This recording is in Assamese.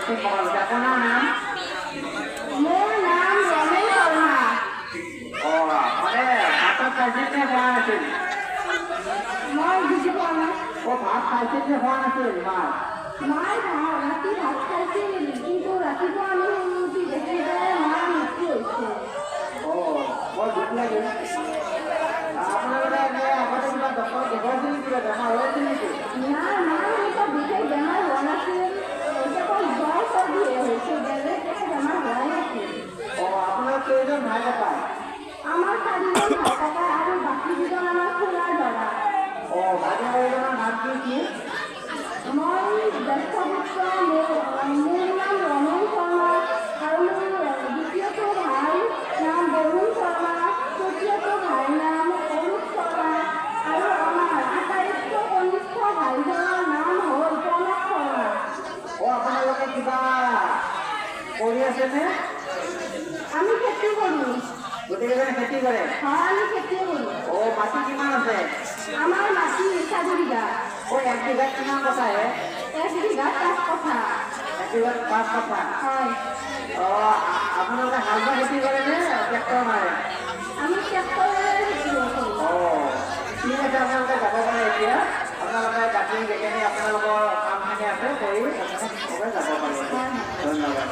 ঠিক আপোনালোকে আপোনাৰ নাম? মোৰ নাম ৰমেন শৰ্মা। মানে ভাতত খাইছিল নে খোৱা নাছিল? মই বুজি পোৱা নাই। ভাত খাইছিল নে খোৱা নাছিল মাছ? মায়ে ৰাতি ভাত খাইছিল, কিন্তু ৰাতিপুৱা আমি শুই উঠি দেখি যে মাৰ মৃত্যু হৈছে। বৰ দুখ লাগিল। আপোনালোকে আগতে কিবা ডক্টৰক দেখুৱাইছিল নেকি? কিবা বেমাৰ হৈছিল নেকি? নাই, মাৰ এনেকুৱা বিশেষ বেমাৰ হোৱা নাছিল। কেৱল জ্বৰ চৰ্দিহে হৈছিল, বেলেগ একো বেমাৰ হোৱাই নাছিল। আপোনাৰ কেইজন ভাই ককাই? আমাৰ 4জন ভাই ককাই আৰু বাকী 2জন আমাৰ খুৰাৰ ল'ৰা। ভাই ককাইজনৰ নাম কি? মই জ্যেষ্ঠ পুত্ৰ, মোৰ নাম ৰমেন শৰ্মা, আৰু মোৰ দ্বিতীয়টো ভাই নাম বৰুণ শৰ্মা, তৃতীয়টো ভাইৰ নাম অৰূপ শৰ্মা, আৰু আমাৰ আটাইতকৈ কনিষ্ঠ ভাইজনৰ নাম হ'ল প্ৰণৱ শৰ্মা। আপোনালোকে কিবা কৰি আছেনে? আমি খেতি কৰোঁ। গোটেইকেইজনে খেতি কৰে? হয়, আমি খেতিয়ে কৰোঁ। মাটি কিমান আছে? আমাৰ মাটি 4 বিঘা। 1 বিঘাত কিমান কঠাহে? 1 বিঘাত 5 কঠা। 1 বিঘাত 5 কঠা? হয়। আপোনালোকে হাল বাই খেতি কৰে নে ট্ৰেক্টৰ মাৰে? আমি ট্ৰেক্টৰেৰে খেতি কৰোঁ। ঠিক আছে, আপোনালোকে যাব পাৰে এতিয়া। আপোনালোকে বাকী যিখিনি আপোনালোকৰ কামখিনি আছে কৰি আপোনালোকে যাব পাৰে। ধন্যবাদ।